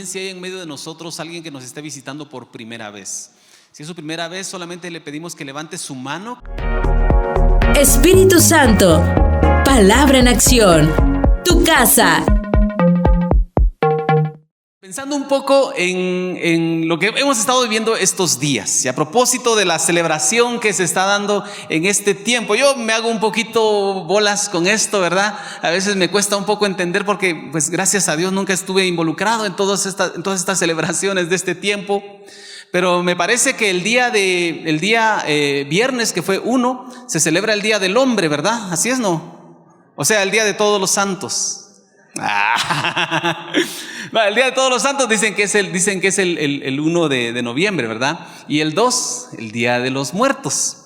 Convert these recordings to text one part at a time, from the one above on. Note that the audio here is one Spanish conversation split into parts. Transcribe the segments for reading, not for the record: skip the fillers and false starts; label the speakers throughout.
Speaker 1: Si hay en medio de nosotros alguien que nos esté visitando por primera vez, si es su primera vez, solamente le pedimos que levante su mano.
Speaker 2: Espíritu Santo, palabra en acción, tu casa.
Speaker 1: Pensando un poco en lo que hemos estado viviendo estos días y a propósito de la celebración que se está dando en este tiempo, yo me hago un poquito bolas con esto, ¿verdad? A veces me cuesta un poco entender porque, pues gracias a Dios, nunca estuve involucrado en todas estas celebraciones de este tiempo. Pero me parece que el día viernes, que fue 1, se celebra el Día del Hombre, ¿verdad? Así es, ¿no? O sea, el Día de Todos los Santos. El Día de Todos los Santos dicen que es el 1 de noviembre, ¿verdad? Y el 2, el Día de los Muertos.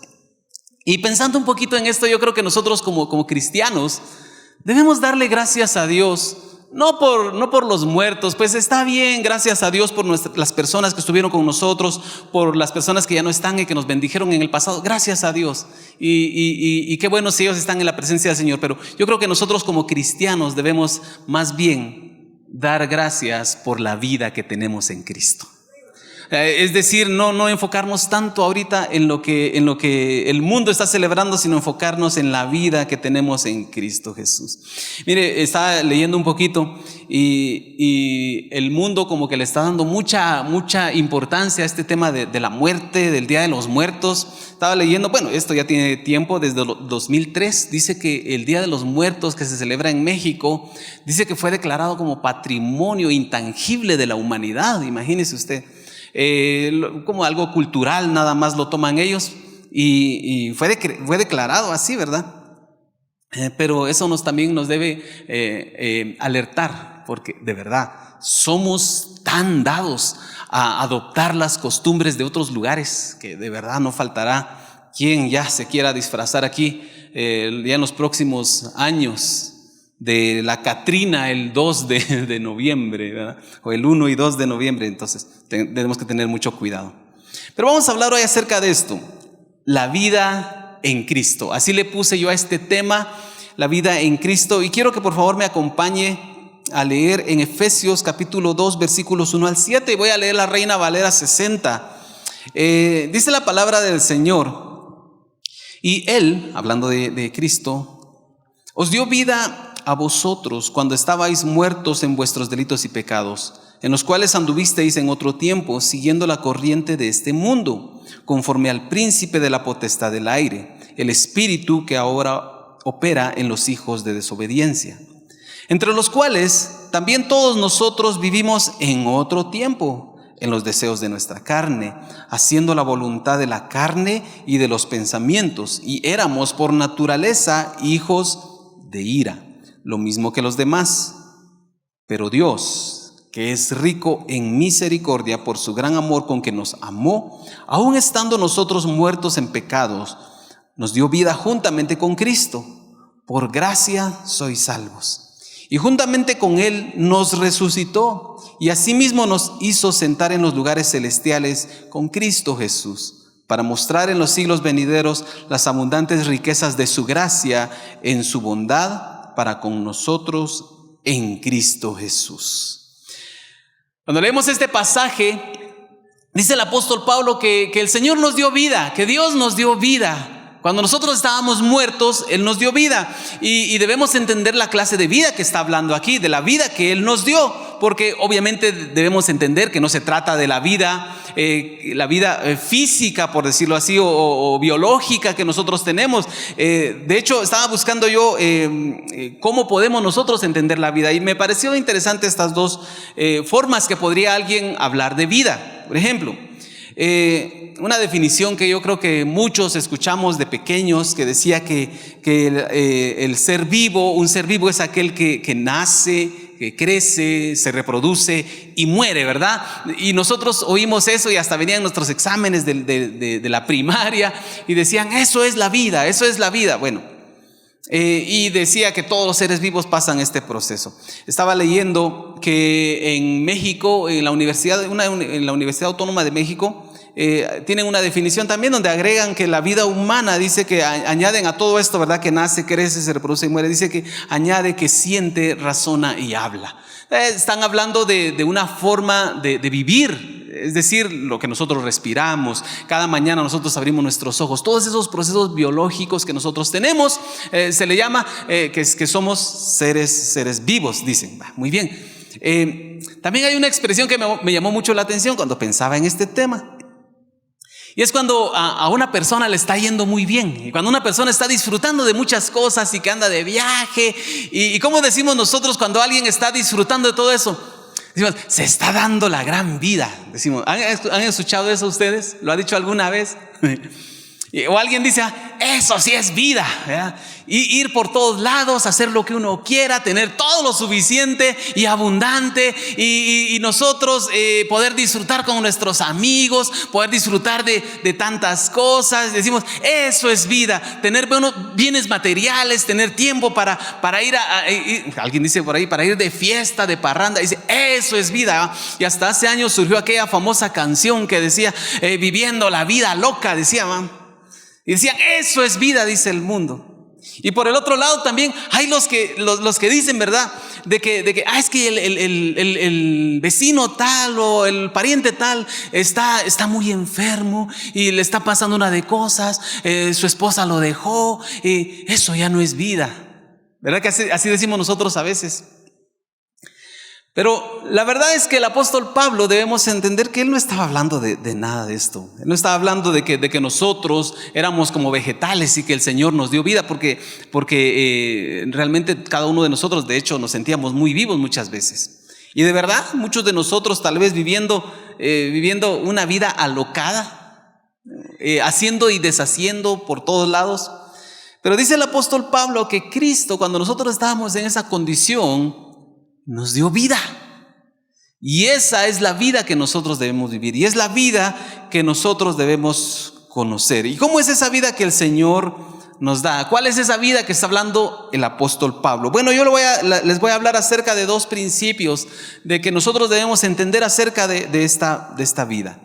Speaker 1: Y pensando un poquito en esto, yo creo que nosotros como cristianos debemos darle gracias a Dios. No por los muertos, pues está bien, gracias a Dios por las personas que estuvieron con nosotros, por las personas que ya no están y que nos bendijeron en el pasado, gracias a Dios. Y qué bueno si ellos están en la presencia del Señor, pero yo creo que nosotros como cristianos debemos más bien dar gracias por la vida que tenemos en Cristo. Es decir, no enfocarnos tanto ahorita en lo que el mundo está celebrando, sino enfocarnos en la vida que tenemos en Cristo Jesús. Mire, estaba leyendo un poquito y el mundo como que le está dando mucha importancia a este tema de la muerte, del Día de los Muertos. Estaba leyendo, bueno, esto ya tiene tiempo, desde 2003, dice que el Día de los Muertos que se celebra en México, dice que fue declarado como patrimonio intangible de la humanidad, imagínese usted. Como algo cultural, nada más lo toman ellos y fue declarado así, ¿verdad? Pero eso también nos debe alertar, porque de verdad somos tan dados a adoptar las costumbres de otros lugares que de verdad no faltará quien ya se quiera disfrazar aquí ya en los próximos años de la Catrina el 2 de noviembre, ¿verdad? O el 1 y 2 de noviembre, entonces tenemos que tener mucho cuidado. Pero vamos a hablar hoy acerca de esto, la vida en Cristo. Así le puse yo a este tema, la vida en Cristo, y quiero que por favor me acompañe a leer en Efesios capítulo 2 versículos 1 al 7, y voy a leer la Reina Valera 60. Dice la palabra del Señor: y Él, hablando de Cristo, os dio vida a vosotros cuando estabais muertos en vuestros delitos y pecados, en los cuales anduvisteis en otro tiempo, siguiendo la corriente de este mundo, conforme al príncipe de la potestad del aire, el espíritu que ahora opera en los hijos de desobediencia, entre los cuales también todos nosotros vivimos en otro tiempo, en los deseos de nuestra carne, haciendo la voluntad de la carne y de los pensamientos, y éramos por naturaleza hijos de ira, lo mismo que los demás. Pero Dios, que es rico en misericordia por su gran amor con que nos amó, aun estando nosotros muertos en pecados, nos dio vida juntamente con Cristo. Por gracia sois salvos. Y juntamente con Él nos resucitó y asimismo nos hizo sentar en los lugares celestiales con Cristo Jesús, para mostrar en los siglos venideros las abundantes riquezas de su gracia en su bondad para con nosotros en Cristo Jesús. Cuando leemos este pasaje, dice el apóstol Pablo que el Señor nos dio vida, que Dios nos dio vida. Cuando nosotros estábamos muertos, Él nos dio vida, y debemos entender la clase de vida que está hablando aquí, de la vida que Él nos dio, porque obviamente debemos entender que no se trata de la vida física, por decirlo así, o biológica que nosotros tenemos. De hecho, estaba buscando yo cómo podemos nosotros entender la vida, y me pareció interesante estas dos formas que podría alguien hablar de vida. Por ejemplo, una definición que yo creo que muchos escuchamos de pequeños, que decía que el ser vivo, un ser vivo es aquel que nace, que crece, se reproduce y muere, ¿verdad? Y nosotros oímos eso y hasta venían nuestros exámenes de la primaria y decían, eso es la vida, eso es la vida. Bueno, y decía que todos los seres vivos pasan este proceso. Estaba leyendo que en México, en la Universidad Autónoma de México, tienen una definición también donde agregan que la vida humana, dice que añaden a todo esto, ¿verdad? Que nace, crece, se reproduce y muere, dice que añade que siente, razona y habla. Están hablando de una forma de vivir, es decir, lo que nosotros respiramos. Cada mañana nosotros abrimos nuestros ojos. Todos esos procesos biológicos que nosotros tenemos, se le llama que somos seres vivos, dicen. Muy bien. También hay una expresión que me llamó mucho la atención cuando pensaba en este tema. Y es cuando a una persona le está yendo muy bien, y cuando una persona está disfrutando de muchas cosas y que anda de viaje. Y ¿cómo decimos nosotros cuando alguien está disfrutando de todo eso? Decimos, se está dando la gran vida. Decimos, ¿han escuchado eso ustedes? ¿Lo ha dicho alguna vez? O alguien dice, eso sí es vida, ¿verdad? Y ir por todos lados, hacer lo que uno quiera, tener todo lo suficiente y abundante, y nosotros poder disfrutar con nuestros amigos, poder disfrutar de tantas cosas. Decimos, eso es vida, tener bienes materiales, tener tiempo para ir alguien dice por ahí, para ir de fiesta, de parranda. Dice, eso es vida. Y hasta hace años surgió aquella famosa canción que decía, viviendo la vida loca, decía, y decían, eso es vida, dice el mundo. Y por el otro lado también hay los que dicen, ¿verdad? De que es que el vecino tal o el pariente tal está muy enfermo y le está pasando una de cosas, su esposa lo dejó, y eso ya no es vida. ¿Verdad que así decimos nosotros a veces? Pero la verdad es que el apóstol Pablo debemos entender que él no estaba hablando de nada de esto. Él no estaba hablando de que nosotros éramos como vegetales y que el Señor nos dio vida, porque realmente cada uno de nosotros, de hecho, nos sentíamos muy vivos muchas veces. Y de verdad, muchos de nosotros tal vez viviendo una vida alocada, haciendo y deshaciendo por todos lados. Pero dice el apóstol Pablo que Cristo, cuando nosotros estábamos en esa condición, nos dio vida. Y esa es la vida que nosotros debemos vivir, y es la vida que nosotros debemos conocer. ¿Y cómo es esa vida que el Señor nos da? ¿Cuál es esa vida que está hablando el apóstol Pablo? Bueno, yo les voy a hablar acerca de dos principios de que nosotros debemos entender acerca de esta vida.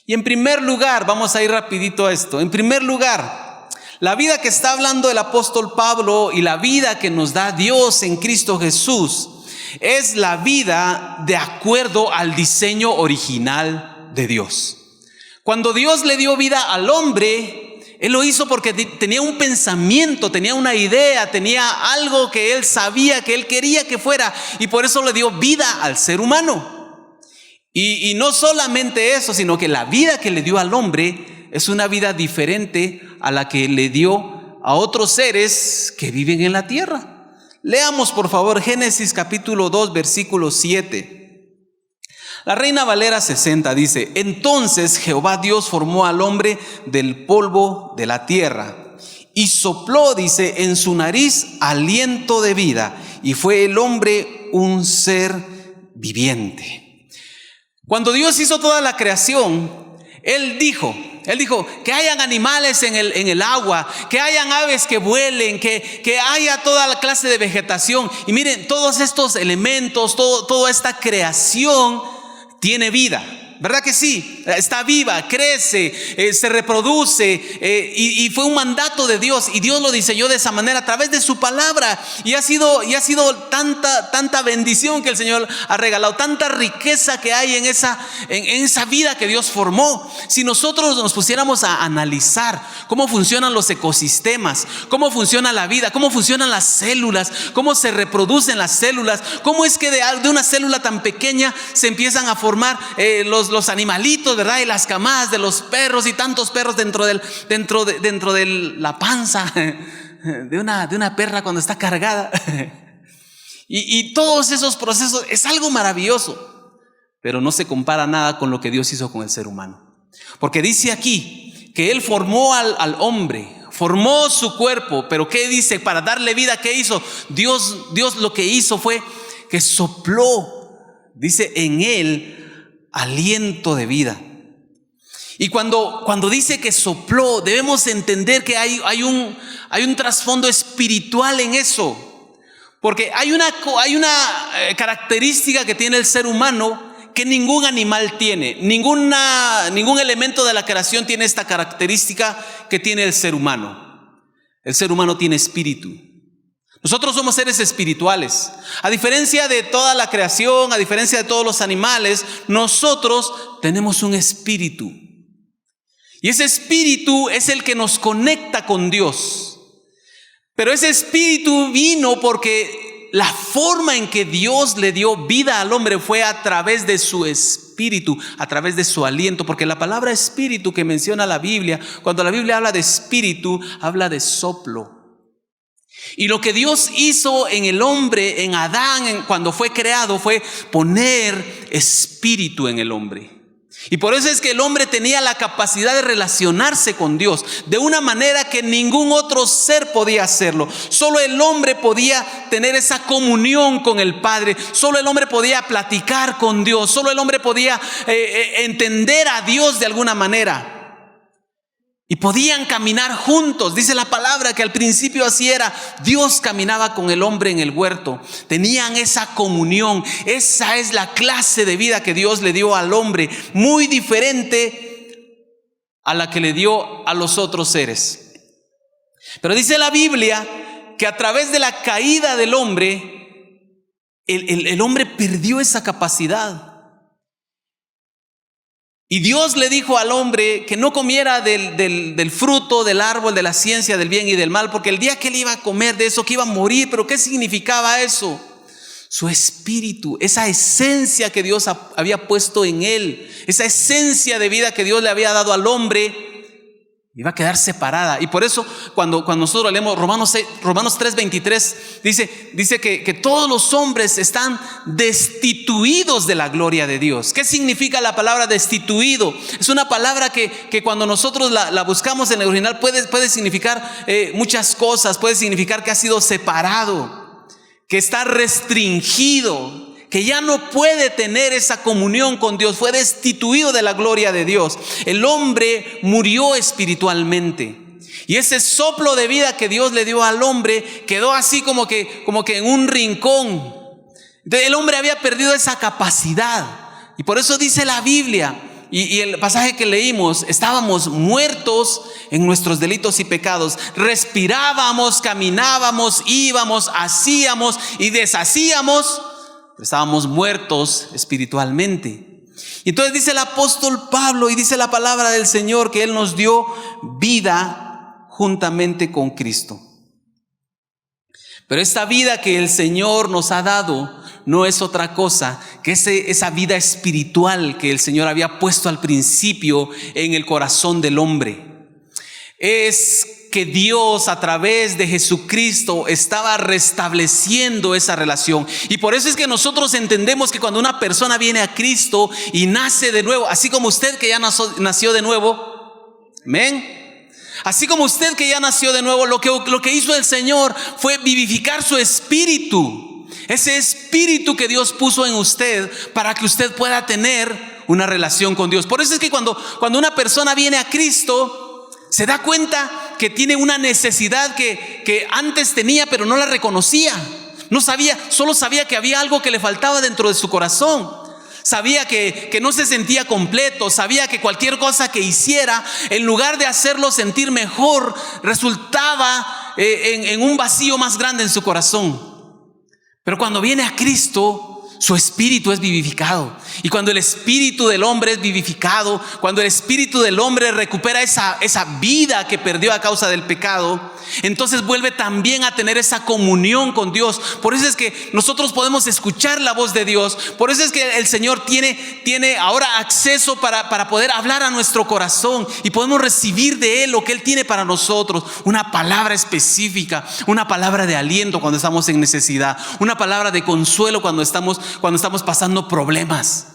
Speaker 1: Y en primer lugar, vamos a ir rapidito a esto. En primer lugar, la vida que está hablando el apóstol Pablo y la vida que nos da Dios en Cristo Jesús es la vida de acuerdo al diseño original de Dios. Cuando Dios le dio vida al hombre, Él lo hizo porque tenía un pensamiento, tenía una idea, tenía algo que Él sabía, que Él quería que fuera, y por eso le dio vida al ser humano. Y no solamente eso, sino que la vida que le dio al hombre es una vida diferente a la que le dio a otros seres que viven en la tierra. Leamos por favor Génesis capítulo 2 versículo 7. La Reina Valera 60 dice: entonces Jehová Dios formó al hombre del polvo de la tierra y sopló, dice, en su nariz aliento de vida, y fue el hombre un ser viviente. Cuando Dios hizo toda la creación, Él dijo que hayan animales en el agua, que hayan aves que vuelen, que haya toda la clase de vegetación. Y miren, todos estos elementos, toda esta creación tiene vida. ¿Verdad que sí? Está viva, crece, se reproduce, y fue un mandato de Dios, y Dios lo diseñó de esa manera a través de su palabra, y ha sido tanta bendición que el Señor ha regalado, tanta riqueza que hay en esa vida que Dios formó. Si nosotros nos pusiéramos a analizar cómo funcionan los ecosistemas, cómo funciona la vida, cómo funcionan las células, cómo se reproducen las células, cómo es que de una célula tan pequeña se empiezan a formar los animalitos, ¿verdad? Y las camadas de los perros, y tantos perros dentro de la panza de una perra cuando está cargada. Y todos esos procesos es algo maravilloso, pero no se compara nada con lo que Dios hizo con el ser humano. Porque dice aquí que Él formó al hombre, formó su cuerpo, pero ¿qué dice? Para darle vida, ¿qué hizo? Dios lo que hizo fue que sopló, dice, en él aliento de vida. Y cuando dice que sopló, debemos entender que hay un trasfondo espiritual en eso. Porque hay una característica que tiene el ser humano que ningún animal tiene. Ningún elemento de la creación tiene esta característica que tiene el ser humano. El ser humano tiene espíritu. Nosotros somos seres espirituales. A diferencia de toda la creación, a diferencia de todos los animales, nosotros tenemos un espíritu. Y ese espíritu es el que nos conecta con Dios. Pero ese espíritu vino porque la forma en que Dios le dio vida al hombre fue a través de su espíritu, a través de su aliento. Porque la palabra espíritu que menciona la Biblia, cuando la Biblia habla de espíritu, habla de soplo. Y lo que Dios hizo en el hombre, en Adán, cuando fue creado, fue poner espíritu en el hombre. Y por eso es que el hombre tenía la capacidad de relacionarse con Dios de una manera que ningún otro ser podía hacerlo. Solo el hombre podía tener esa comunión con el Padre. Solo el hombre podía platicar con Dios. Solo el hombre podía entender a Dios de alguna manera. Y podían caminar juntos. Dice la palabra que al principio así era. Dios caminaba con el hombre en el huerto. Tenían esa comunión. Esa es la clase de vida que Dios le dio al hombre. Muy diferente a la que le dio a los otros seres. Pero dice la Biblia que a través de la caída del hombre, el hombre perdió esa capacidad. Y Dios le dijo al hombre que no comiera del fruto del árbol de la ciencia del bien y del mal, porque el día que él iba a comer de eso, que iba a morir. ¿Pero qué significaba eso? Su espíritu, esa esencia que Dios había puesto en él, esa esencia de vida que Dios le había dado al hombre, iba a quedar separada. Y por eso cuando nosotros leemos Romanos 3:23, dice que todos los hombres están destituidos de la gloria de Dios. ¿Qué significa la palabra destituido? Es una palabra que cuando nosotros la buscamos en el original puede significar muchas cosas. Puede significar que ha sido separado, que está restringido, que ya no puede tener esa comunión con Dios. Fue destituido de la gloria de Dios. El hombre murió espiritualmente. Y ese soplo de vida que Dios le dio al hombre quedó así como que en un rincón. El hombre había perdido esa capacidad. Y por eso dice la Biblia, y el pasaje que leímos, estábamos muertos en nuestros delitos y pecados. Respirábamos, caminábamos, íbamos, hacíamos y deshacíamos. Estábamos muertos espiritualmente. Y entonces dice el apóstol Pablo y dice la palabra del Señor que Él nos dio vida juntamente con Cristo. Pero esta vida que el Señor nos ha dado no es otra cosa que esa vida espiritual que el Señor había puesto al principio en el corazón del hombre. Es que Dios a través de Jesucristo estaba restableciendo esa relación. Y por eso es que nosotros entendemos que cuando una persona viene a Cristo y nace de nuevo, así como usted que ya nació de nuevo, amén, así como usted que ya nació de nuevo, lo que hizo el Señor fue vivificar su espíritu, ese espíritu que Dios puso en usted para que usted pueda tener una relación con Dios. Por eso es que cuando una persona viene a Cristo, se da cuenta que tiene una necesidad que antes tenía, pero no la reconocía. No sabía, solo sabía que había algo que le faltaba dentro de su corazón. Sabía que no se sentía completo. Sabía que cualquier cosa que hiciera, en lugar de hacerlo sentir mejor, resultaba en un vacío más grande en su corazón. Pero cuando viene a Cristo, su espíritu es vivificado. Y cuando el espíritu del hombre es vivificado, cuando el espíritu del hombre recupera esa vida que perdió a causa del pecado, entonces vuelve también a tener esa comunión con Dios. Por eso es que nosotros podemos escuchar la voz de Dios. Por eso es que el Señor tiene ahora acceso para poder hablar a nuestro corazón y podemos recibir de Él lo que Él tiene para nosotros. Una palabra específica, una palabra de aliento cuando estamos en necesidad, una palabra de consuelo cuando estamos pasando problemas.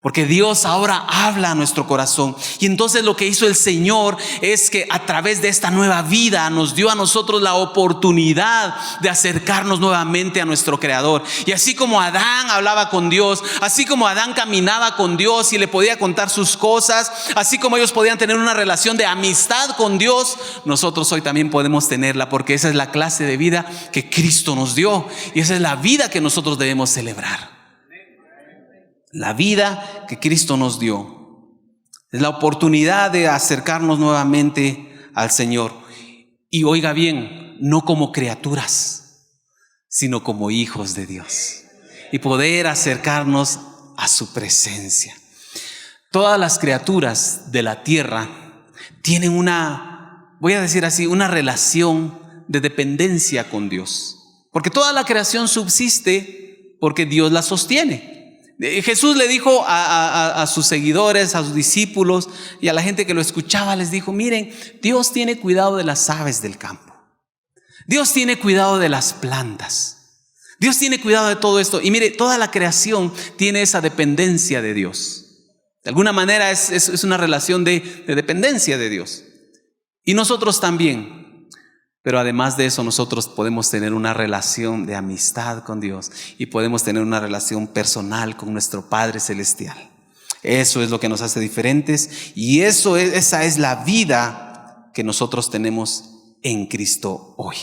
Speaker 1: Porque Dios ahora habla a nuestro corazón. Y entonces lo que hizo el Señor es que a través de esta nueva vida nos dio a nosotros la oportunidad de acercarnos nuevamente a nuestro Creador. Y así como Adán hablaba con Dios, así como Adán caminaba con Dios y le podía contar sus cosas, así como ellos podían tener una relación de amistad con Dios, nosotros hoy también podemos tenerla, porque esa es la clase de vida que Cristo nos dio. Y esa es la vida que nosotros debemos celebrar. La vida que Cristo nos dio es la oportunidad de acercarnos nuevamente al Señor. Y oiga bien, no como criaturas, sino como hijos de Dios y poder acercarnos a su presencia. Todas las criaturas de la tierra tienen voy a decir así, una relación de dependencia con Dios, porque toda la creación subsiste porque Dios la sostiene. Jesús le dijo a sus seguidores, a sus discípulos y a la gente que lo escuchaba, les dijo: miren, Dios tiene cuidado de las aves del campo, Dios tiene cuidado de las plantas, Dios tiene cuidado de todo esto. Y mire, toda la creación tiene esa dependencia de Dios. De alguna manera es una relación de dependencia de Dios. Y nosotros también. Pero además de eso, nosotros podemos tener una relación de amistad con Dios y podemos tener una relación personal con nuestro Padre Celestial. Eso es lo que nos hace diferentes y esa es la vida que nosotros tenemos en Cristo hoy.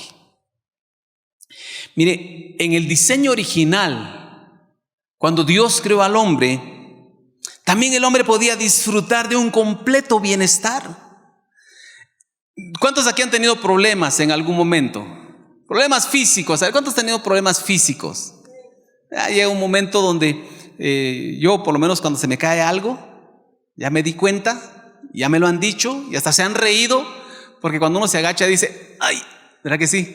Speaker 1: Mire, en el diseño original, cuando Dios creó al hombre, también el hombre podía disfrutar de un completo bienestar. ¿Cuántos aquí han tenido problemas en algún momento? Problemas físicos. ¿Sabe cuántos han tenido problemas físicos? Llega un momento donde yo, por lo menos cuando se me cae algo, ya me di cuenta, ya me lo han dicho y hasta se han reído, porque cuando uno se agacha dice: ¡ay! ¿Verdad que sí?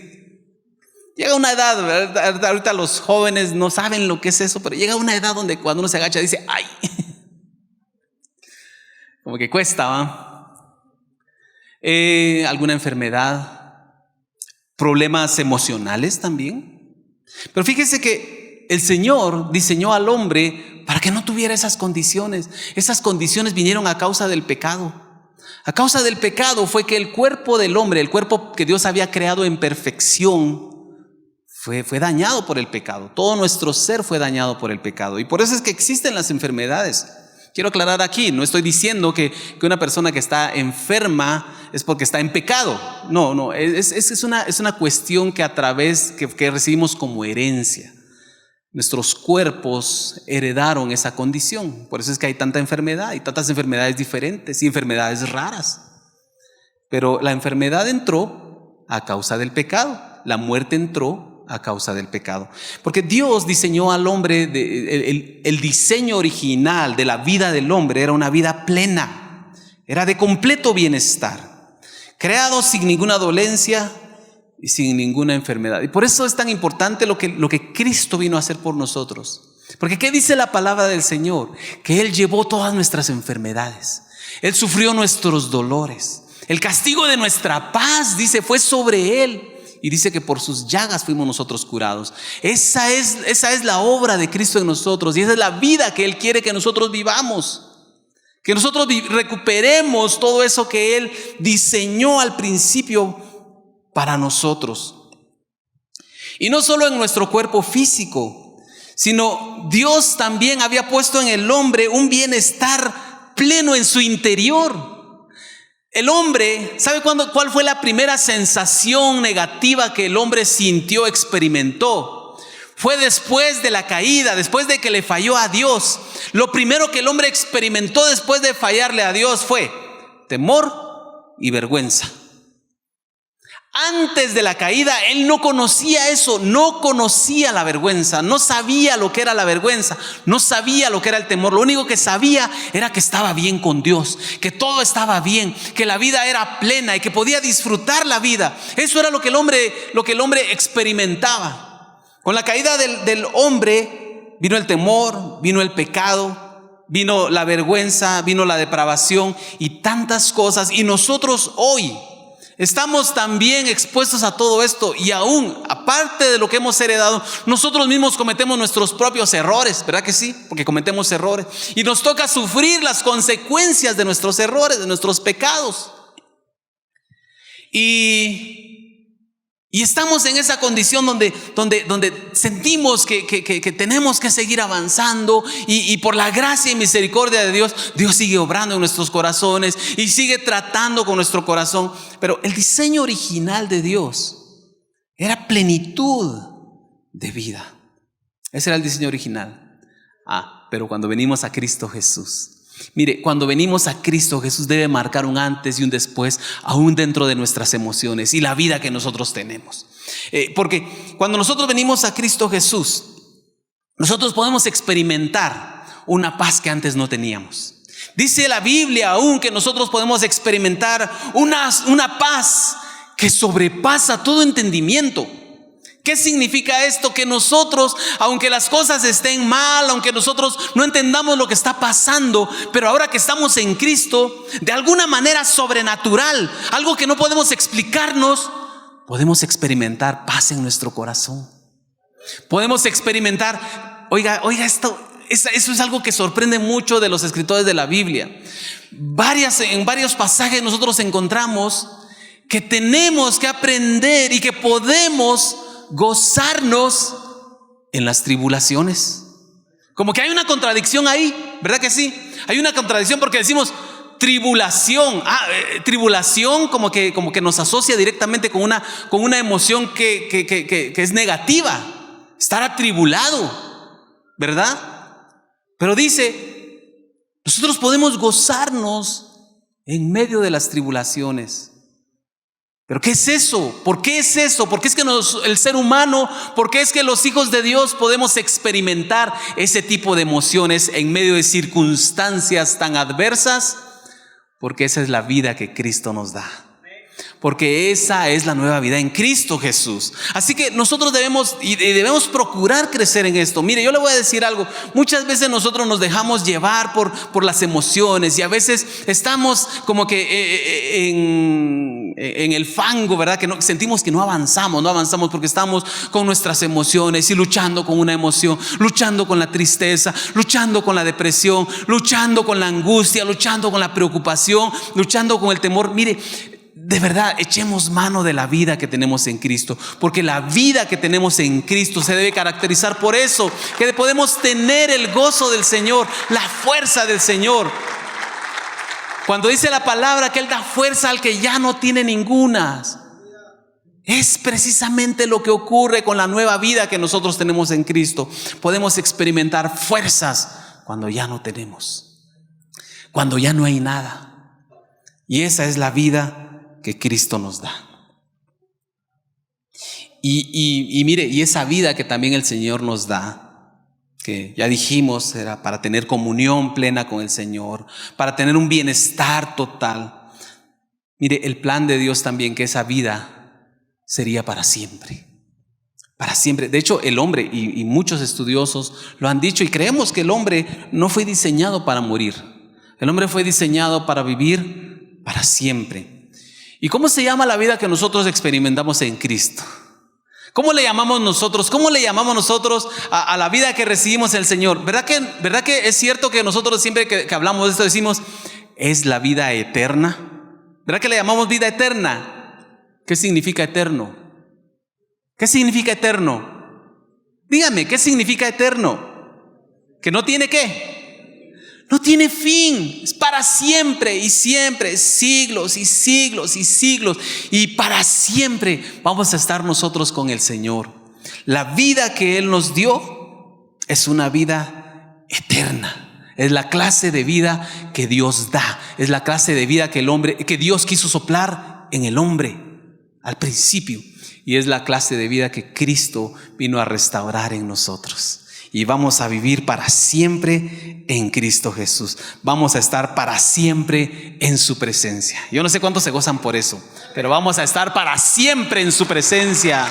Speaker 1: Llega una edad, ¿verdad? Ahorita los jóvenes no saben lo que es eso, pero llega una edad donde cuando uno se agacha dice: ¡ay! Como que cuesta, ¿va? Alguna enfermedad, problemas emocionales también. Pero fíjese que el Señor diseñó al hombre para que no tuviera esas condiciones. Esas condiciones vinieron a causa del pecado. A causa del pecado fue que el cuerpo del hombre, el cuerpo que Dios había creado en perfección, fue dañado por el pecado. Todo nuestro ser fue dañado por el pecado. Y por eso es que existen las enfermedades. Quiero aclarar aquí, no estoy diciendo que una persona que está enferma es porque está en pecado. No, es una cuestión que a través que recibimos como herencia. Nuestros cuerpos heredaron esa condición. Por eso es que hay tanta enfermedad y tantas enfermedades diferentes y enfermedades raras. Pero la enfermedad entró a causa del pecado. La muerte entró a causa del pecado. Porque Dios diseñó al hombre, el diseño original de la vida del hombre era una vida plena, era de completo bienestar, creado sin ninguna dolencia y sin ninguna enfermedad. Y por eso es tan importante lo que Cristo vino a hacer por nosotros. Porque ¿qué dice la palabra del Señor? Que Él llevó todas nuestras enfermedades, Él sufrió nuestros dolores, el castigo de nuestra paz, dice, fue sobre Él. Y dice que por sus llagas fuimos nosotros curados. Esa es la obra de Cristo en nosotros. Y esa es la vida que Él quiere que nosotros vivamos. Que nosotros recuperemos todo eso que Él diseñó al principio para nosotros. Y no solo en nuestro cuerpo físico, sino Dios también había puesto en el hombre un bienestar pleno en su interior. El hombre, ¿sabe cuál fue la primera sensación negativa que el hombre sintió, experimentó? Fue después de la caída, después de que le falló a Dios. Lo primero que el hombre experimentó después de fallarle a Dios fue temor y vergüenza. Antes de la caída, él no conocía eso, no conocía la vergüenza, no sabía lo que era la vergüenza, no sabía lo que era el temor. Lo único que sabía era que estaba bien con Dios, que todo estaba bien, que la vida era plena y que podía disfrutar la vida. Eso era lo que el hombre experimentaba. Con la caída del hombre vino el temor, vino el pecado, vino la vergüenza, vino la depravación y tantas cosas. Y nosotros hoy estamos también expuestos a todo esto y aún, aparte de lo que hemos heredado, nosotros mismos cometemos nuestros propios errores, ¿verdad que sí? Porque cometemos errores y nos toca sufrir las consecuencias de nuestros errores, de nuestros pecados. Y estamos en esa condición donde sentimos que tenemos que seguir avanzando y por la gracia y misericordia de Dios, Dios sigue obrando en nuestros corazones y sigue tratando con nuestro corazón. Pero el diseño original de Dios era plenitud de vida. Ese era el diseño original. Pero cuando venimos a Cristo Jesús, mire, cuando venimos a Cristo Jesús debe marcar un antes y un después, aún dentro de nuestras emociones y la vida que nosotros tenemos. Porque cuando nosotros venimos a Cristo Jesús, nosotros podemos experimentar una paz que antes no teníamos. Dice la Biblia aún que nosotros podemos experimentar una paz que sobrepasa todo entendimiento. ¿Qué significa esto? Que nosotros, aunque las cosas estén mal, aunque nosotros no entendamos lo que está pasando, pero ahora que estamos en Cristo, de alguna manera sobrenatural, algo que no podemos explicarnos, podemos experimentar paz en nuestro corazón. Podemos experimentar, oiga esto, eso es algo que sorprende mucho de los escritores de la Biblia. En varios pasajes nosotros encontramos que tenemos que aprender y que podemos gozarnos en las tribulaciones. Como que hay una contradicción ahí, ¿verdad que sí? Hay una contradicción porque decimos tribulación. Tribulación como que nos asocia directamente con una emoción que es negativa. Estar atribulado, ¿verdad? Pero dice, nosotros podemos gozarnos en medio de las tribulaciones. ¿Pero qué es eso? ¿Por qué es eso? ¿Por qué es que el ser humano, por qué es que los hijos de Dios podemos experimentar ese tipo de emociones en medio de circunstancias tan adversas? Porque esa es la vida que Cristo nos da. Porque esa es la nueva vida en Cristo Jesús. Así que nosotros debemos procurar crecer en esto. Mire, yo le voy a decir algo. Muchas veces nosotros nos dejamos llevar por las emociones y a veces estamos como que en el fango, ¿verdad? Que sentimos que no avanzamos porque estamos con nuestras emociones y luchando con una emoción, luchando con la tristeza, luchando con la depresión, luchando con la angustia, luchando con la preocupación, luchando con el temor. Mire, de verdad, echemos mano de la vida que tenemos en Cristo, porque la vida que tenemos en Cristo se debe caracterizar por eso, que podemos tener el gozo del Señor, la fuerza del Señor. Cuando dice la palabra que Él da fuerza al que ya no tiene ninguna, es precisamente lo que ocurre con la nueva vida que nosotros tenemos en Cristo. Podemos experimentar fuerzas cuando ya no tenemos, cuando ya no hay nada. Y esa es la vida que Cristo nos da. Y mire, y esa vida que también el Señor nos da, que ya dijimos, era para tener comunión plena con el Señor, para tener un bienestar total. Mire, el plan de Dios también, que esa vida sería para siempre. Para siempre. De hecho, el hombre, y muchos estudiosos lo han dicho, y creemos que el hombre no fue diseñado para morir. El hombre fue diseñado para vivir para siempre. ¿Y cómo se llama la vida que nosotros experimentamos en Cristo? ¿Cómo le llamamos nosotros? ¿Cómo le llamamos nosotros a la vida que recibimos en el Señor? ¿Verdad que es cierto que nosotros siempre que hablamos de esto decimos, es la vida eterna? ¿Verdad que le llamamos vida eterna? ¿Qué significa eterno? ¿Qué significa eterno? Dígame, ¿qué significa eterno? ¿Que no tiene qué? No tiene fin, es para siempre y siempre, siglos y siglos y siglos. Y para siempre vamos a estar nosotros con el Señor. La vida que Él nos dio es una vida eterna. Es la clase de vida que Dios da. Es la clase de vida que Dios quiso soplar en el hombre al principio. Y es la clase de vida que Cristo vino a restaurar en nosotros. Y vamos a vivir para siempre en Cristo Jesús. Vamos a estar para siempre en su presencia. Yo no sé cuántos se gozan por eso, pero vamos a estar para siempre en su presencia.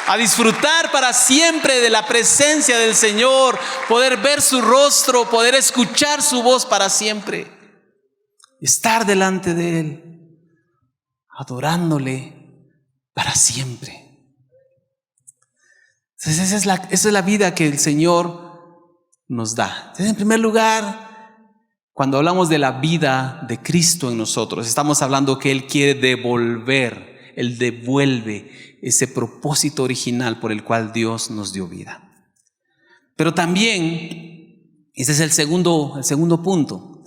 Speaker 1: A disfrutar para siempre de la presencia del Señor. Poder ver su rostro, poder escuchar su voz para siempre. Estar delante de Él, adorándole para siempre. Entonces esa es la vida que el Señor nos da. Entonces, en primer lugar, cuando hablamos de la vida de Cristo en nosotros, estamos hablando que Él quiere devolver, Él devuelve ese propósito original por el cual Dios nos dio vida. Pero también, ese es el segundo punto,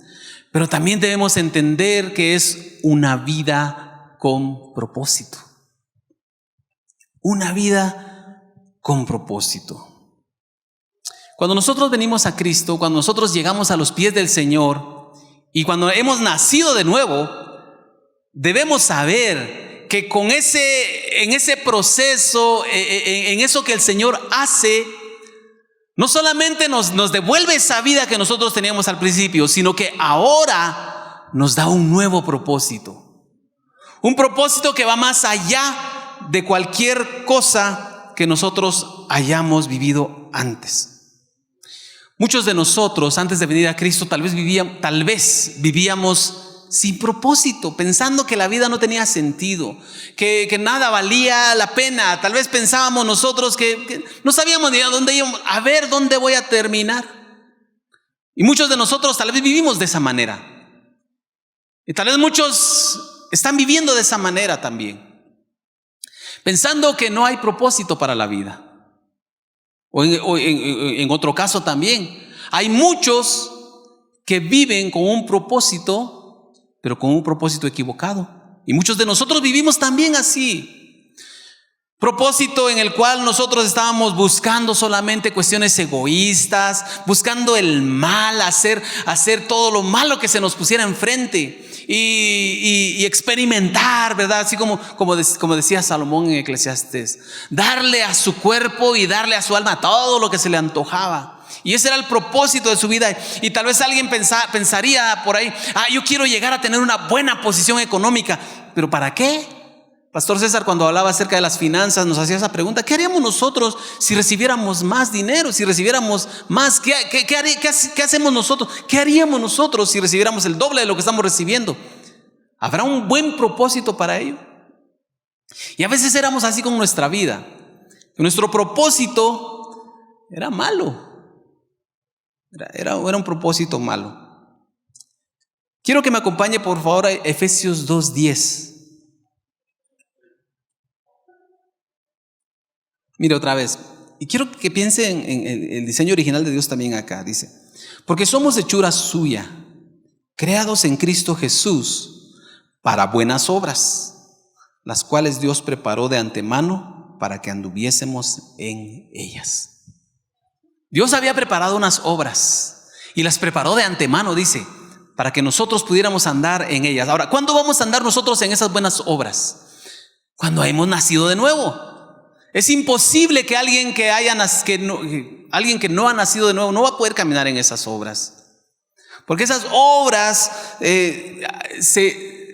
Speaker 1: pero también debemos entender que es una vida con propósito. Una vida con propósito. Cuando nosotros venimos a Cristo, cuando nosotros llegamos a los pies del Señor y cuando hemos nacido de nuevo, debemos saber que en ese proceso, en eso que el Señor hace, no solamente nos devuelve esa vida que nosotros teníamos al principio, sino que ahora nos da un nuevo propósito. Un propósito que va más allá de cualquier cosa que nosotros hayamos vivido antes. Muchos de nosotros, antes de venir a Cristo, tal vez vivíamos sin propósito, pensando que la vida no tenía sentido, que nada valía la pena. Tal vez pensábamos nosotros que no sabíamos ni a dónde íbamos, a ver dónde voy a terminar. Y muchos de nosotros tal vez vivimos de esa manera. Y tal vez muchos están viviendo de esa manera también, pensando que no hay propósito para la vida. O en otro caso también, hay muchos que viven con un propósito, pero con un propósito equivocado. Y muchos de nosotros vivimos también así. Propósito en el cual nosotros estábamos buscando solamente cuestiones egoístas, buscando el mal, hacer todo lo malo que se nos pusiera enfrente y experimentar, ¿verdad? Así como decía Salomón en Eclesiastés, darle a su cuerpo y darle a su alma todo lo que se le antojaba. Y ese era el propósito de su vida. Y tal vez alguien pensaría por ahí, yo quiero llegar a tener una buena posición económica. ¿Pero para qué? Pastor César, cuando hablaba acerca de las finanzas, nos hacía esa pregunta: ¿qué haríamos nosotros si recibiéramos más dinero? Si recibiéramos más, ¿qué hacemos nosotros? ¿Qué haríamos nosotros si recibiéramos el doble de lo que estamos recibiendo? ¿Habrá un buen propósito para ello? Y a veces éramos así con nuestra vida. Nuestro propósito era malo. Era un propósito malo. Quiero que me acompañe por favor a Efesios 2:10. Mire otra vez. Y quiero que piense en el diseño original de Dios también acá. Dice: porque somos hechura suya, creados en Cristo Jesús para buenas obras, las cuales Dios preparó de antemano para que anduviésemos en ellas. Dios había preparado unas obras y las preparó de antemano, dice, para que nosotros pudiéramos andar en ellas. Ahora, ¿cuándo vamos a andar nosotros en esas buenas obras? Cuando hemos nacido de nuevo. Es imposible que alguien que no ha nacido de nuevo no va a poder caminar en esas obras. Porque esas obras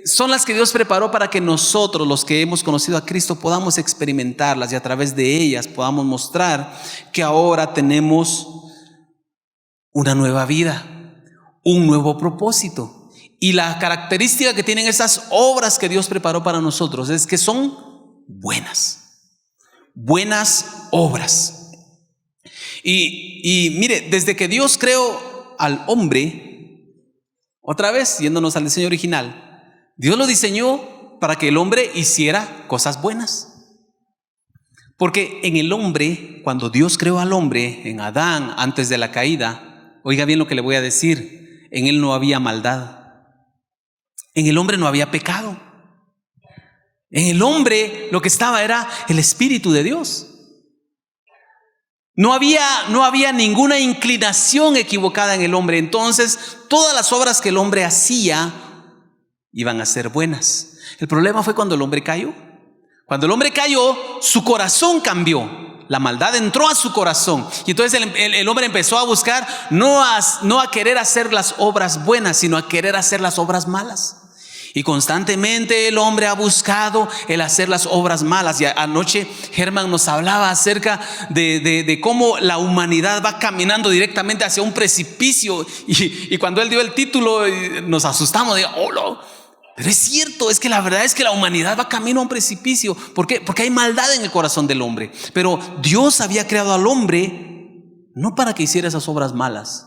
Speaker 1: son las que Dios preparó para que nosotros, los que hemos conocido a Cristo, podamos experimentarlas y a través de ellas podamos mostrar que ahora tenemos una nueva vida, un nuevo propósito. Y la característica que tienen esas obras que Dios preparó para nosotros es que son buenas obras. Y mire, desde que Dios creó al hombre, otra vez yéndonos al diseño original, Dios lo diseñó para que el hombre hiciera cosas buenas. Porque en el hombre, cuando Dios creó al hombre, en Adán, antes de la caída, oiga bien lo que le voy a decir, en él no había maldad. En el hombre no había pecado. En el hombre lo que estaba era el Espíritu de Dios. No había ninguna inclinación equivocada en el hombre. Entonces, todas las obras que el hombre hacía iban a ser buenas. El problema fue cuando el hombre cayó. Cuando el hombre cayó, su corazón cambió. La maldad entró a su corazón. Y entonces el hombre empezó a buscar no a querer hacer las obras buenas, sino a querer hacer las obras malas. Y constantemente el hombre ha buscado el hacer las obras malas. Y anoche Germán nos hablaba acerca de cómo la humanidad va caminando directamente hacia un precipicio. Y cuando él dio el título nos asustamos. Pero es cierto, es que la verdad es que la humanidad va camino a un precipicio. ¿Por qué? Porque hay maldad en el corazón del hombre. Pero Dios había creado al hombre no para que hiciera esas obras malas.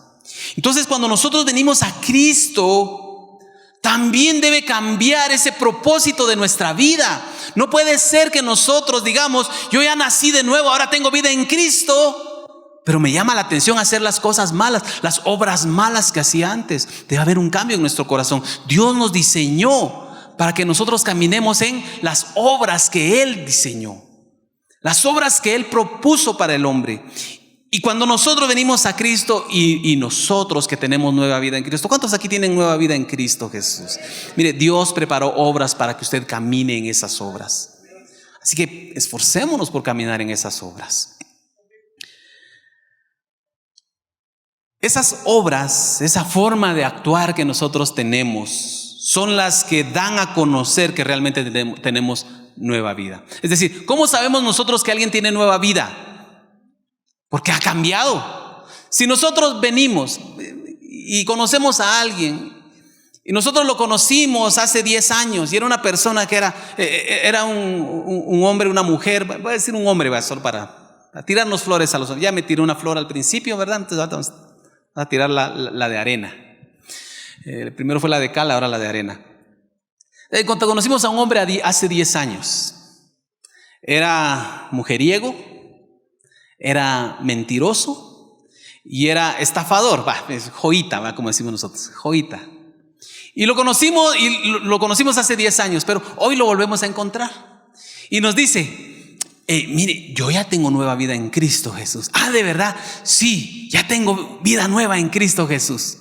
Speaker 1: Entonces, cuando nosotros venimos a Cristo, también debe cambiar ese propósito de nuestra vida. No puede ser que nosotros digamos: yo ya nací de nuevo, ahora tengo vida en Cristo, pero me llama la atención hacer las cosas malas, las obras malas que hacía antes. Debe haber un cambio en nuestro corazón. Dios nos diseñó para que nosotros caminemos en las obras que Él diseñó, las obras que Él propuso para el hombre. Y cuando nosotros venimos a Cristo y nosotros que tenemos nueva vida en Cristo, ¿cuántos aquí tienen nueva vida en Cristo Jesús? Mire, Dios preparó obras para que usted camine en esas obras. Así que esforcémonos por caminar en esas obras. Esas obras, esa forma de actuar que nosotros tenemos, son las que dan a conocer que realmente tenemos nueva vida. Es decir, ¿cómo sabemos nosotros que alguien tiene nueva vida? Porque ha cambiado. Si nosotros venimos y conocemos a alguien, y nosotros lo conocimos hace 10 años, y era una persona que era un hombre, una mujer, voy a decir un hombre, solo para tirarnos flores a los hombres. Ya me tiró una flor al principio, ¿verdad? Entonces vamos a tirar la de arena. Primero fue la de cal, ahora la de arena. Cuando conocimos a un hombre hace 10 años, era mujeriego, era mentiroso y era estafador, joíta, como decimos nosotros, joíta. Y lo conocimos hace 10 años, pero hoy lo volvemos a encontrar. Y nos dice, mire, yo ya tengo nueva vida en Cristo Jesús. Ah, ¿de verdad? Sí, ya tengo vida nueva en Cristo Jesús.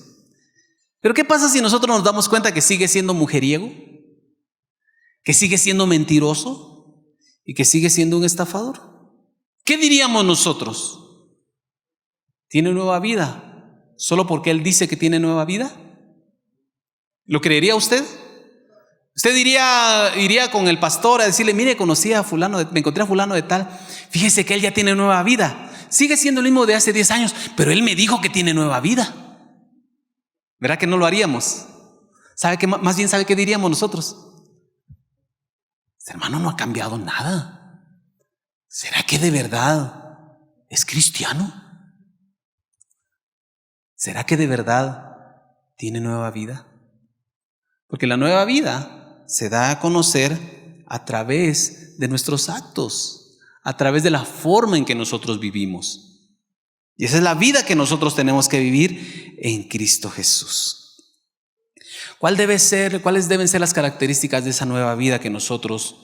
Speaker 1: Pero ¿qué pasa si nosotros nos damos cuenta que sigue siendo mujeriego? ¿Que sigue siendo mentiroso? ¿Y que sigue siendo un estafador? ¿Qué diríamos nosotros? ¿Tiene nueva vida solo porque él dice que tiene nueva vida? ¿Lo creería usted? Usted iría con el pastor a decirle, mire, me encontré a fulano de tal, fíjese que él ya tiene nueva vida. Sigue siendo el mismo de hace 10 años, pero él me dijo que tiene nueva vida. ¿Verdad que no lo haríamos? Más bien, ¿sabe qué diríamos nosotros? Este hermano no ha cambiado nada. ¿Será que de verdad es cristiano? ¿Será que de verdad tiene nueva vida? Porque la nueva vida se da a conocer a través de nuestros actos, a través de la forma en que nosotros vivimos. Y esa es la vida que nosotros tenemos que vivir en Cristo Jesús. ¿Cuáles deben ser las características de esa nueva vida que nosotros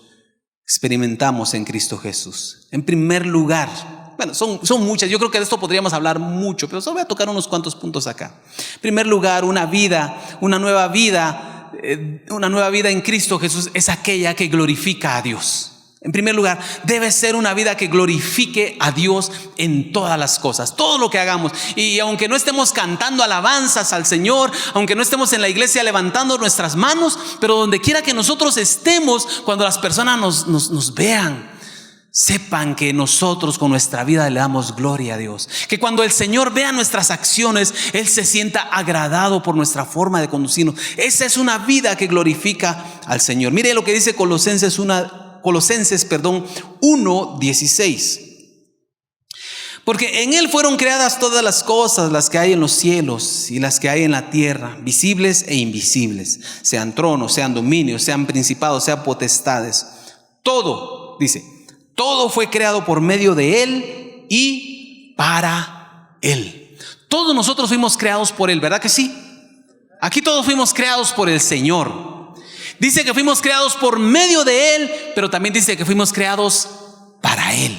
Speaker 1: experimentamos en Cristo Jesús? En primer lugar, bueno, son muchas, yo creo que de esto podríamos hablar mucho, pero solo voy a tocar unos cuantos puntos acá. En primer lugar, una nueva vida en Cristo Jesús es aquella que glorifica a Dios. En primer lugar, debe ser una vida que glorifique a Dios en todas las cosas, todo lo que hagamos. Y aunque no estemos cantando alabanzas al Señor, aunque no estemos en la iglesia levantando nuestras manos, pero donde quiera que nosotros estemos, cuando las personas nos vean, sepan que nosotros con nuestra vida le damos gloria a Dios. Que cuando el Señor vea nuestras acciones, Él se sienta agradado por nuestra forma de conducirnos. Esa es una vida que glorifica al Señor. Mire lo que dice Colosenses 1:16. Porque en Él fueron creadas todas las cosas, las que hay en los cielos y las que hay en la tierra, visibles e invisibles, sean tronos, sean dominios, sean principados, sean potestades. Todo, dice, todo fue creado por medio de Él y para Él. Todos nosotros fuimos creados por Él, ¿verdad que sí? Aquí todos fuimos creados por el Señor. Dice que fuimos creados por medio de Él, pero también dice que fuimos creados para Él.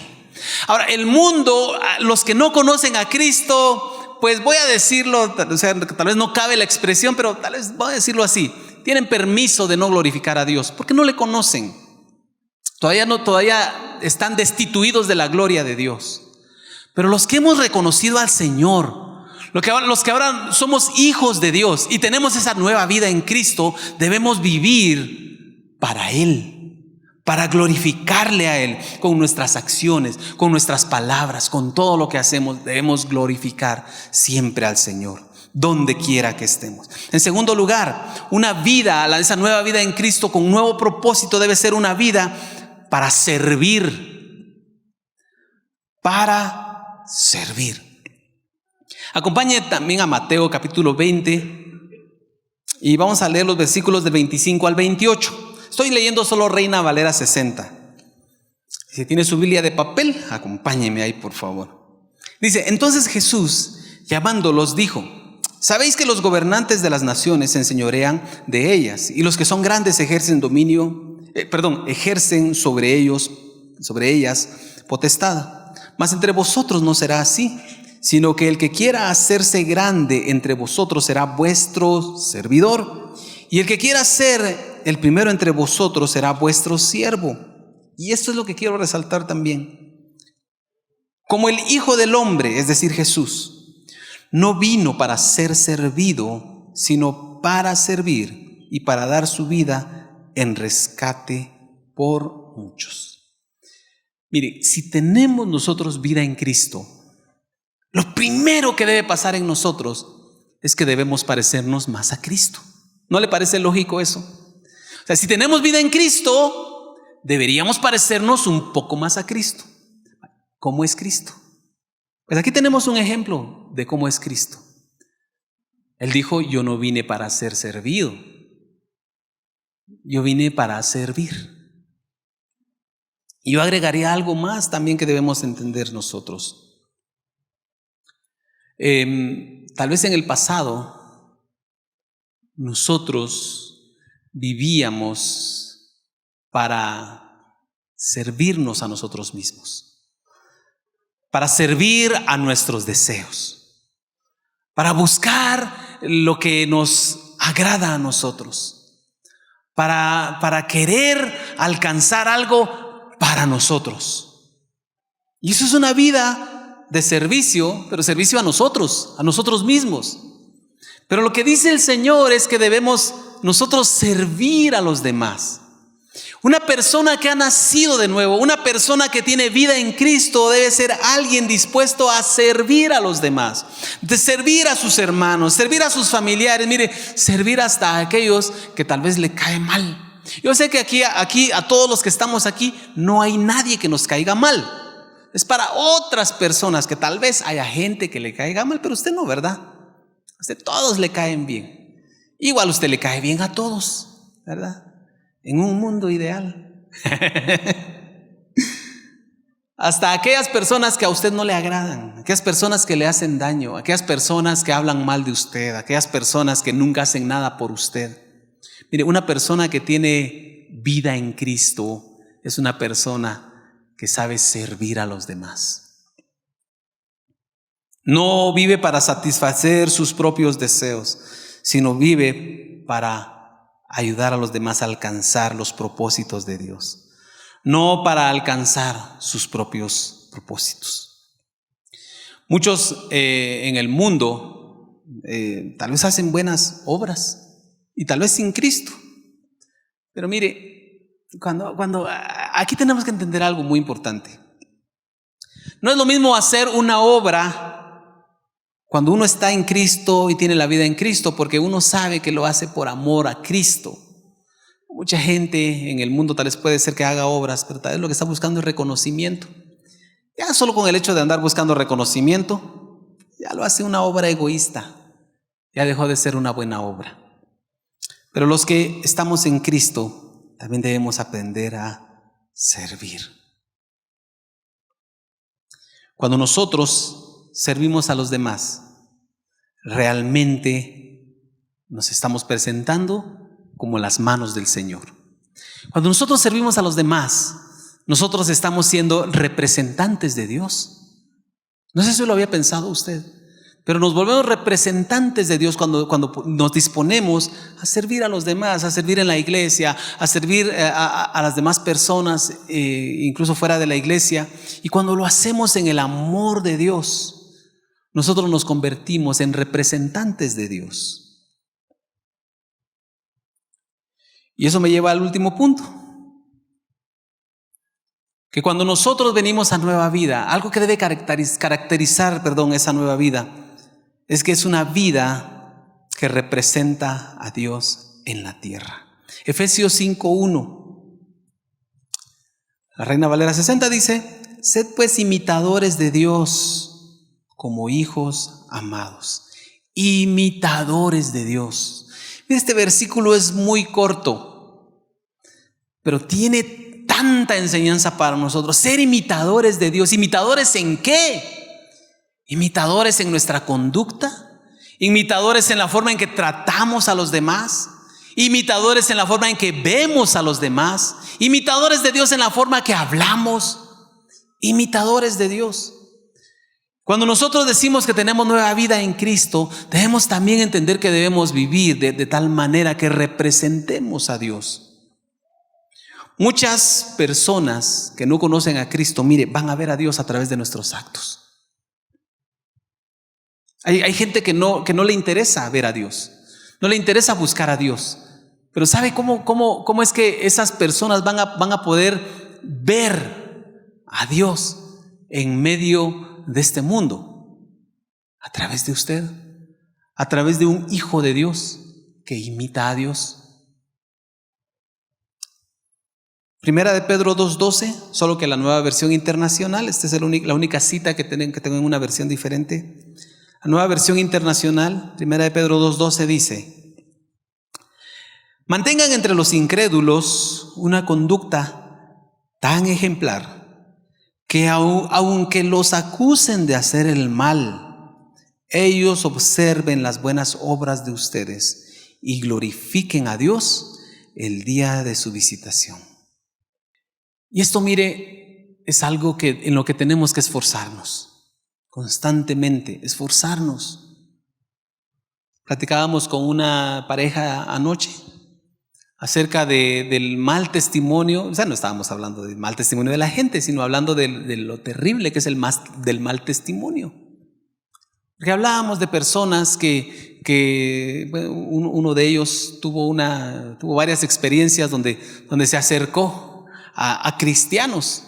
Speaker 1: Ahora, el mundo, los que no conocen a Cristo, pues voy a decirlo, o sea, tal vez no cabe la expresión, pero tal vez voy a decirlo así: tienen permiso de no glorificar a Dios porque no le conocen. Todavía están destituidos de la gloria de Dios. Pero los que hemos reconocido al Señor, los que ahora somos hijos de Dios y tenemos esa nueva vida en Cristo, debemos vivir para Él, para glorificarle a Él con nuestras acciones, con nuestras palabras, con todo lo que hacemos. Debemos glorificar siempre al Señor, donde quiera que estemos. En segundo lugar, esa nueva vida en Cristo con un nuevo propósito debe ser una vida para servir. Para servir. Acompañe también a Mateo capítulo 20 y vamos a leer los versículos del 25 al 28. Estoy leyendo solo Reina Valera 60. Si tiene su Biblia de papel, acompáñeme ahí, por favor. Dice: entonces Jesús, llamándolos, dijo: ¿sabéis que los gobernantes de las naciones se enseñorean de ellas, y los que son grandes ejercen sobre ellas potestad? Mas entre vosotros no será así, sino que el que quiera hacerse grande entre vosotros será vuestro servidor, y el que quiera ser el primero entre vosotros será vuestro siervo. Y esto es lo que quiero resaltar también. Como el Hijo del Hombre, es decir, Jesús, no vino para ser servido, sino para servir y para dar su vida en rescate por muchos. Mire, si tenemos nosotros vida en Cristo, lo primero que debe pasar en nosotros es que debemos parecernos más a Cristo. ¿No le parece lógico eso? O sea, si tenemos vida en Cristo, deberíamos parecernos un poco más a Cristo. ¿Cómo es Cristo? Pues aquí tenemos un ejemplo de cómo es Cristo. Él dijo: yo no vine para ser servido, yo vine para servir. Y yo agregaría algo más también que debemos entender nosotros. Tal vez en el pasado nosotros vivíamos para servirnos a nosotros mismos, para servir a nuestros deseos, para buscar lo que nos agrada a nosotros, para querer alcanzar algo para nosotros. Y eso es una vida de servicio, pero servicio a nosotros mismos. Pero lo que dice el Señor es que debemos nosotros servir a los demás. Una persona que ha nacido de nuevo, una persona que tiene vida en Cristo, debe ser alguien dispuesto a servir a los demás, de servir a sus hermanos, servir a sus familiares. Mire, servir hasta a aquellos que tal vez le cae mal. Yo sé que aquí a todos los que estamos aquí no hay nadie que nos caiga mal. Es para otras personas que tal vez haya gente que le caiga mal, pero usted no, ¿verdad? A usted todos le caen bien. Igual usted le cae bien a todos, ¿verdad? En un mundo ideal. Hasta aquellas personas que a usted no le agradan, aquellas personas que le hacen daño, aquellas personas que hablan mal de usted, aquellas personas que nunca hacen nada por usted. Mire, una persona que tiene vida en Cristo es una persona que sabe servir a los demás. No vive para satisfacer sus propios deseos, sino vive para ayudar a los demás a alcanzar los propósitos de Dios, no para alcanzar sus propios propósitos. Muchos en el mundo tal vez hacen buenas obras y tal vez sin Cristo. Pero mire, cuando aquí tenemos que entender algo muy importante. No es lo mismo hacer una obra cuando uno está en Cristo y tiene la vida en Cristo, porque uno sabe que lo hace por amor a Cristo. Mucha gente en el mundo tal vez puede ser que haga obras, pero tal vez lo que está buscando es reconocimiento. Ya solo con el hecho de andar buscando reconocimiento, ya lo hace una obra egoísta. Ya dejó de ser una buena obra. Pero los que estamos en Cristo también debemos aprender a servir. Cuando nosotros servimos a los demás, realmente nos estamos presentando como las manos del Señor. Cuando nosotros servimos a los demás, nosotros estamos siendo representantes de Dios. No sé si lo había pensado usted, pero nos volvemos representantes de Dios cuando nos disponemos a servir a los demás, a servir en la iglesia, a servir a las demás personas, incluso fuera de la iglesia. Y cuando lo hacemos en el amor de Dios, nosotros nos convertimos en representantes de Dios. Y eso me lleva al último punto. Que cuando nosotros venimos a nueva vida, algo que debe caracterizar esa nueva vida, es que es una vida que representa a Dios en la tierra. Efesios 5:1. La Reina Valera 60 dice: sed pues imitadores de Dios como hijos amados. Imitadores de Dios. Este versículo es muy corto, pero tiene tanta enseñanza para nosotros. Ser imitadores de Dios. ¿Imitadores en qué? Imitadores en nuestra conducta, imitadores en la forma en que tratamos a los demás, imitadores en la forma en que vemos a los demás, imitadores de Dios en la forma que hablamos, imitadores de Dios. Cuando nosotros decimos que tenemos nueva vida en Cristo, debemos también entender que debemos vivir de tal manera que representemos a Dios. Muchas personas que no conocen a Cristo, mire, van a ver a Dios a través de nuestros actos. Hay gente que no le interesa ver a Dios, no le interesa buscar a Dios. Pero ¿sabe cómo es que esas personas van a poder ver a Dios en medio de este mundo? A través de usted, a través de un hijo de Dios que imita a Dios. Primera de Pedro 2:12, solo que la Nueva Versión Internacional. Esta es la única cita que tengo en una versión diferente. La Nueva Versión Internacional, Primera de Pedro 2:12 dice: mantengan entre los incrédulos una conducta tan ejemplar que aunque los acusen de hacer el mal, ellos observen las buenas obras de ustedes y glorifiquen a Dios el día de su visitación. Y esto, mire, es algo en lo que tenemos que esforzarnos, constantemente esforzarnos. Platicábamos con una pareja anoche acerca del mal testimonio. O sea, no estábamos hablando del mal testimonio de la gente, sino hablando de lo terrible que es del mal testimonio. Porque hablábamos de personas que bueno, uno de ellos tuvo varias experiencias donde se acercó a cristianos.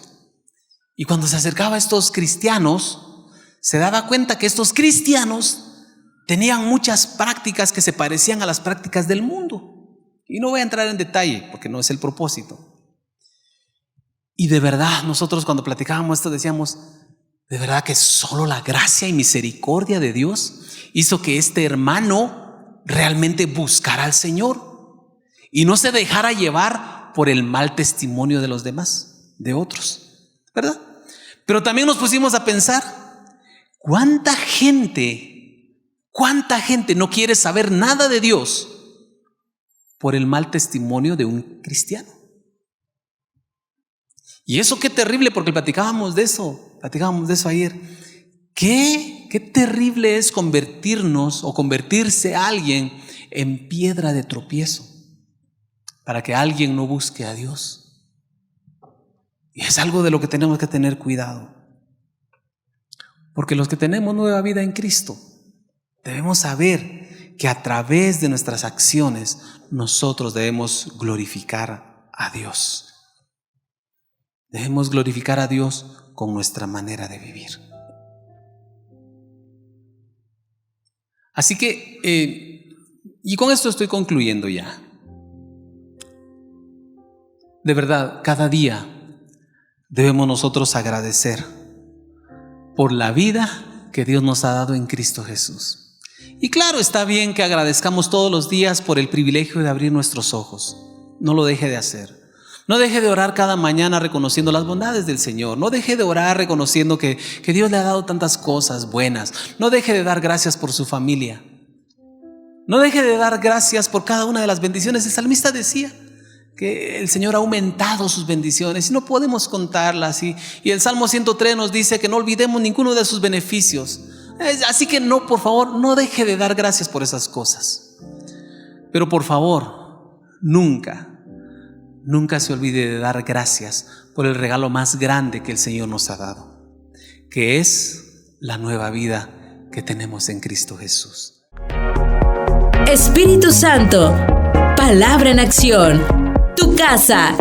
Speaker 1: Y cuando se acercaba a estos cristianos, se daba cuenta que estos cristianos tenían muchas prácticas que se parecían a las prácticas del mundo. Y no voy a entrar en detalle porque no es el propósito. Y de verdad, nosotros cuando platicábamos esto decíamos, de verdad que solo la gracia y misericordia de Dios hizo que este hermano realmente buscara al Señor y no se dejara llevar por el mal testimonio de los demás, de otros, ¿verdad? Pero también nos pusimos a pensar, ¿cuánta gente no quiere saber nada de Dios por el mal testimonio de un cristiano? Y eso qué terrible, porque platicábamos de eso ayer. Qué terrible es convertirnos o convertirse a alguien en piedra de tropiezo para que alguien no busque a Dios. Y es algo de lo que tenemos que tener cuidado, porque los que tenemos nueva vida en Cristo debemos saber que a través de nuestras acciones nosotros debemos glorificar a Dios. Debemos glorificar a Dios con nuestra manera de vivir. Así que, y con esto estoy concluyendo ya. De verdad, cada día debemos nosotros agradecer por la vida que Dios nos ha dado en Cristo Jesús. Y claro, está bien que agradezcamos todos los días por el privilegio de abrir nuestros ojos. No lo deje de hacer. No deje de orar cada mañana reconociendo las bondades del Señor. No deje de orar reconociendo que Dios le ha dado tantas cosas buenas. No deje de dar gracias por su familia. No deje de dar gracias por cada una de las bendiciones. El salmista decía que el Señor ha aumentado sus bendiciones y no podemos contarlas. Y el Salmo 103 nos dice que no olvidemos ninguno de sus beneficios. Así que no, por favor, no deje de dar gracias por esas cosas. Pero por favor, nunca se olvide de dar gracias por el regalo más grande que el Señor nos ha dado, que es la nueva vida que tenemos en Cristo Jesús.
Speaker 2: Espíritu Santo, palabra en acción. Tu casa.